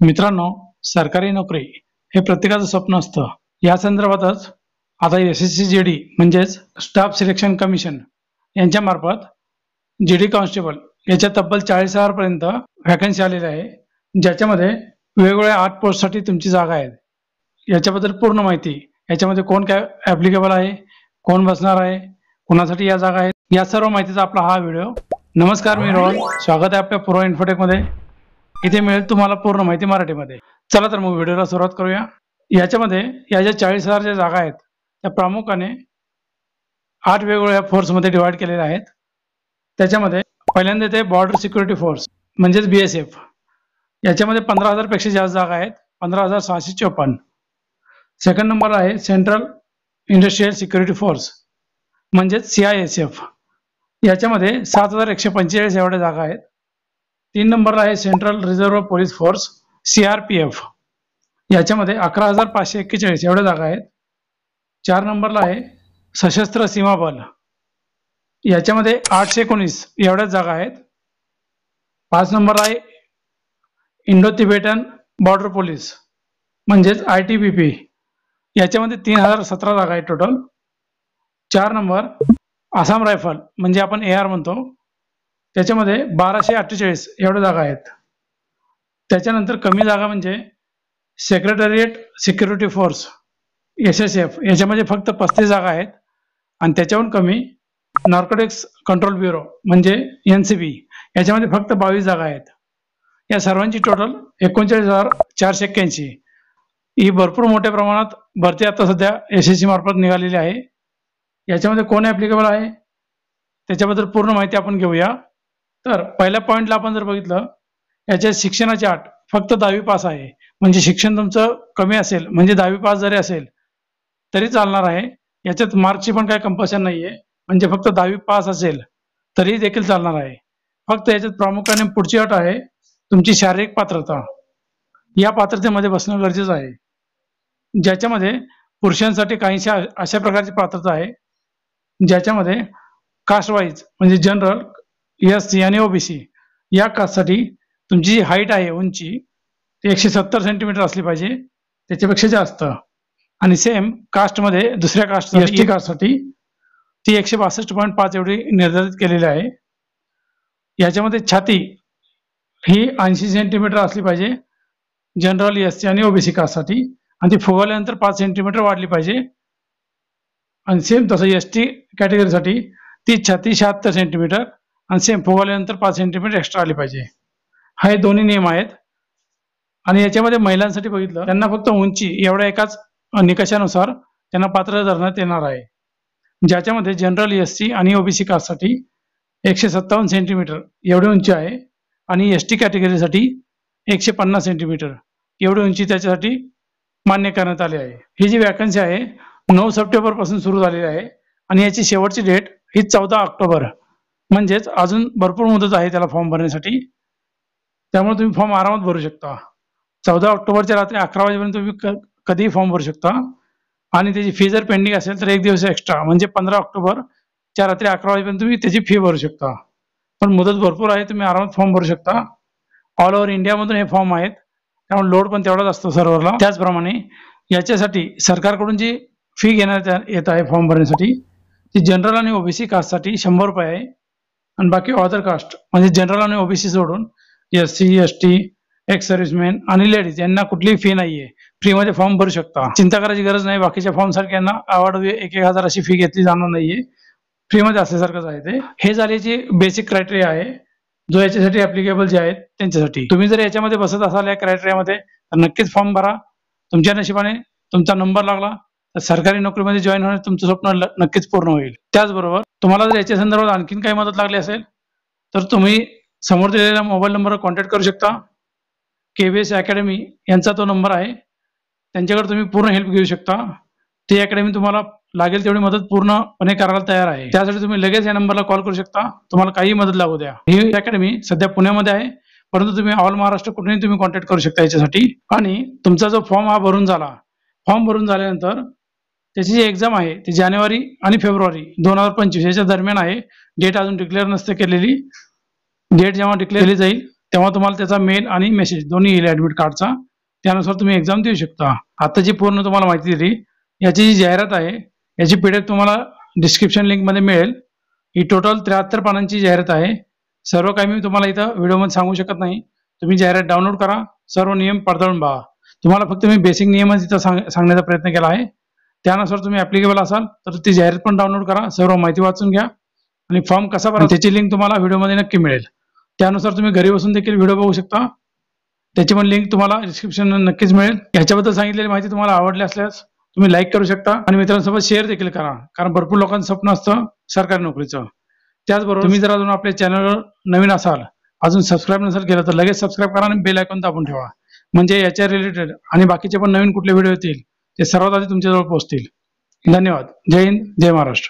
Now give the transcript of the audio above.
मित्रांनो, सरकारी नोकरी हे प्रत्येकाचं स्वप्न असतं. या संदर्भातच आता SSC-JD म्हणजेच स्टाफ सिलेक्शन कमिशन यांच्या मार्फत JD कॉन्स्टेबल याच्या तब्बल 40,000 पर्यंत व्हॅकन्सी आलेल्या आहे, ज्याच्यामध्ये वेगवेगळ्या 8 पोस्टसाठी तुमची जागा आहे. याच्याबद्दल पूर्ण माहिती, याच्यामध्ये कोण काय ॲप्लिकेबल आहे, कोण बसणार आहे, कोणासाठी या जागा आहेत, या सर्व माहितीचा आपला हा व्हिडिओ. नमस्कार, मी रोहन. स्वागत आहे आपल्या पूर्व इन्फोटेकमध्ये. इथे मिळेल तुम्हाला पूर्ण माहिती मराठीमध्ये. चला तर मग व्हिडिओला सुरुवात करूया. याच्यामध्ये या ज्या 40,000 ज्या जागा आहेत त्या प्रामुख्याने 8 वेगवेगळ्या फोर्समध्ये डिवाइड केलेल्या आहेत. त्याच्यामध्ये पहिल्यांदा येते बॉर्डर सिक्युरिटी फोर्स म्हणजेच BSF. याच्यामध्ये 15,000 पेक्षा जास्त जागा आहेत, 15,654. सेकंड नंबर आहे सेंट्रल इंडस्ट्रियल सिक्युरिटी फोर्स म्हणजेच CISF. याच्यामध्ये 7,145 एवढ्या जागा आहेत. 3 नंबरला आहे central reserve police force CRPF. याच्यामध्ये 11,541 एवढ्या जागा आहेत. 4 नंबरला आहे सशस्त्र सीमा बल. याच्यामध्ये 819 एवढ्याच जागा आहेत. 5 नंबर आहे इंडो तिबेटन बॉर्डर पोलीस म्हणजेच ITBP. याच्यामध्ये 3,017 जागा आहेत टोटल. 4 नंबर आसाम रायफल म्हणजे आपण AR म्हणतो, त्याच्यामध्ये 1,248 एवढ्या जागा आहेत. त्याच्यानंतर कमी जागा म्हणजे सेक्रेटरिएट सिक्युरिटी फोर्स SSF. याच्यामध्ये फक्त 35 जागा आहेत. आणि त्याच्याहून कमी नार्कोटिक्स कंट्रोल ब्युरो म्हणजे NCB. याच्यामध्ये फक्त 22 जागा आहेत. या सर्वांची टोटल 39,481. ही भरपूर मोठ्या प्रमाणात भरती आता सध्या SSC मार्फत निघालेली आहे. याच्यामध्ये कोण ॲप्लिकेबल आहे त्याच्याबद्दल पूर्ण माहिती आपण घेऊया. तर पहिल्या पॉईंटला आपण जर बघितलं, याच्या शिक्षणाची अट फक्त 10वी पास आहे. म्हणजे शिक्षण तुमचं कमी असेल, म्हणजे 10वी पास जरी असेल तरी चालणार आहे. याच्यात मार्कची पण काही कंपल्शन नाही आहे, म्हणजे फक्त 10वी पास असेल तरी देखील चालणार आहे. फक्त याच्यात प्रामुख्याने पुढची अट आहे तुमची शारीरिक पात्रता. या पात्रतेमध्ये बसणं गरजेचं आहे. ज्याच्यामध्ये पुरुषांसाठी काहीशा अशा प्रकारची पात्रता आहे ज्याच्यामध्ये कास्ट वाईज म्हणजे जनरल, SC आणि OBC या कास्टसाठी तुमची जी हाईट आहे, उंची, ती 170 सेंटीमीटर असली पाहिजे, त्याच्यापेक्षा जास्त. आणि सेम कास्टमध्ये दुसऱ्या कास्ट ST कास्टसाठी ती 162.5 एवढी निर्धारित केलेली आहे. याच्यामध्ये छाती ही 80 सेंटीमीटर असली पाहिजे जनरल, SC आणि OBC कास्टसाठी, आणि ती फुगवल्यानंतर 5 सेंटीमीटर वाढली पाहिजे. आणि सेम तसं ST कॅटेगरीसाठी ती छाती 76 सेंटीमीटर आणि सेम फुगवल्यानंतर 5 सेंटीमीटर एक्स्ट्रा आली पाहिजे. हा हे दोन्ही नियम आहेत. आणि याच्यामध्ये महिलांसाठी बघितलं, त्यांना फक्त उंची एवढ्या एकाच निकषानुसार त्यांना पात्र धरण्यात येणार आहे. ज्याच्यामध्ये जनरल, SC आणि OBC कास्टसाठी 157 सेंटीमीटर एवढी उंची आहे आणि ST कॅटेगरीसाठी 150 सेंटीमीटर एवढी उंची त्याच्यासाठी मान्य करण्यात आली आहे. ही जी वॅकन्सी आहे 9 सप्टेंबर पासून सुरू झालेली आहे आणि याची शेवटची डेट ही 14 ऑक्टोबर, म्हणजेच अजून भरपूर मुदत आहे त्याला फॉर्म भरण्यासाठी. त्यामुळे तुम्ही फॉर्म आरामात भरू शकता. 14 ऑक्टोबरच्या रात्री 11 वाजेपर्यंत तुम्ही कधीही फॉर्म भरू शकता. आणि त्याची फी जर पेंडिंग असेल तर 1 दिवस एक्स्ट्रा म्हणजे 15 ऑक्टोबरच्या रात्री 11 वाजेपर्यंत तुम्ही त्याची फी भरू शकता. पण मुदत भरपूर आहे, तुम्ही आरामात फॉर्म भरू शकता. ऑल ओव्हर इंडियामधून हे फॉर्म आहेत, त्यामुळे लोड पण तेवढाच असतो सर्व्हरला. त्याचप्रमाणे याच्यासाठी सरकारकडून जी फी घेण्यात येत आहे फॉर्म भरण्यासाठी, ती जनरल आणि OBC कास्टसाठी 100 रुपये आहे. आणि बाकी अदर कास्ट म्हणजे जनरल आणि OBC सोडून SC, ST, एक्स सर्व्हिसमॅन आणि लेडीज यांना कुठलीही फी नाहीये. फ्रीमध्ये फॉर्म भरू शकता. चिंता करायची गरज नाही. बाकीच्या फॉर्म सारख्यांना आवाडवी 1,000 अशी फी घेतली जाणार नाहीये. फ्रीमध्ये असल्यासारखंच आहे ते. हे झाल्याची बेसिक क्रायटेरिया आहे जो याच्यासाठी ऍप्लिकेबल जे आहेत त्यांच्यासाठी. तुम्ही जर याच्यामध्ये बसत असाल या क्रायटेरियामध्ये तर नक्कीच फॉर्म भरा. तुमच्या नशिबाने तुमचा नंबर लागला तर सरकारी नोकरीमध्ये जॉईन होण्यास तुमचं स्वप्न नक्कीच पूर्ण होईल. त्याचबरोबर तुम्हाला जर याच्या संदर्भात आणखीन काही मदत लागली असेल तर तुम्ही समोर दिलेल्या मोबाईल नंबरवर कॉन्टॅक्ट करू शकता. KBS अकॅडमी यांचा तो नंबर आहे, त्यांच्याकडे तुम्ही पूर्ण हेल्प घेऊ शकता. ती अकॅडमी तुम्हाला लागेल तेवढी मदत पूर्णपणे करायला तयार आहे. त्यासाठी तुम्ही लगेच या नंबरला कॉल करू शकता, तुम्हाला काही मदत लागू द्या. ही अकॅडमी सध्या पुण्यामध्ये आहे, परंतु तुम्ही ऑल महाराष्ट्र कुठेही तुम्ही कॉन्टॅक्ट करू शकता याच्यासाठी. आणि तुमचा जो फॉर्म हा भरून झाला, फॉर्म भरून झाल्यानंतर त्याची जी एक्झाम आहे ती जानेवारी आणि फेब्रुवारी 2025 याच्या दरम्यान आहे. डेट अजून डिक्लेअर नसते केलेली. डेट जेव्हा डिक्लेअर केली जाईल तेव्हा तुम्हाला त्याचा मेल आणि मेसेज दोन्ही येईल ऍडमिट कार्डचा. त्यानुसार तुम्ही एक्झाम देऊ शकता. आता जी पूर्ण तुम्हाला माहिती दिली, याची जी जाहिरात आहे याची PDF तुम्हाला डिस्क्रिप्शन लिंक मध्ये मिळेल. ही टोटल 73 पानांची जाहिरात आहे. सर्व काही मी तुम्हाला इथं व्हिडिओमध्ये सांगू शकत नाही. तुम्ही जाहिरात डाउनलोड करा, सर्व नियम पडताळून पहा. तुम्हाला फक्त मी बेसिक नियमच इथं सांगण्याचा प्रयत्न केला आहे. त्यानुसार तुम्ही ऍप्लिकेबल असाल तर ती जाहिरात पण डाउनलोड करा, सर्व माहिती वाचून घ्या आणि फॉर्म कसा भरायचा त्याची लिंक तुम्हाला व्हिडिओमध्ये नक्की मिळेल. त्यानुसार तुम्ही घरी बसून देखील व्हिडिओ बघू शकता. त्याची पण लिंक तुम्हाला डिस्क्रिप्शन नक्कीच मिळेल. याच्याबद्दल सांगितलेली माहिती तुम्हाला आवडली असल्यास तुम्ही लाईक करू शकता आणि मित्रांसोबत शेअर देखील करा, कारण भरपूर लोकांचं स्वप्न असतं सरकारी नोकरीचं. त्याचबरोबर तुम्ही जर अजून आपल्या चॅनलवर नवीन असाल, अजून सबस्क्राईब नसेल केलं तर लगेच सबस्क्राईब करा आणि बेल आयकॉन दाबून ठेवा, म्हणजे याच्या रिलेटेड आणि बाकीचे पण नवीन कुठले व्हिडिओ येतील ते सर्वात आधी तुमच्याजवळ पोहोचतील. धन्यवाद. जय हिंद, जय महाराष्ट्र.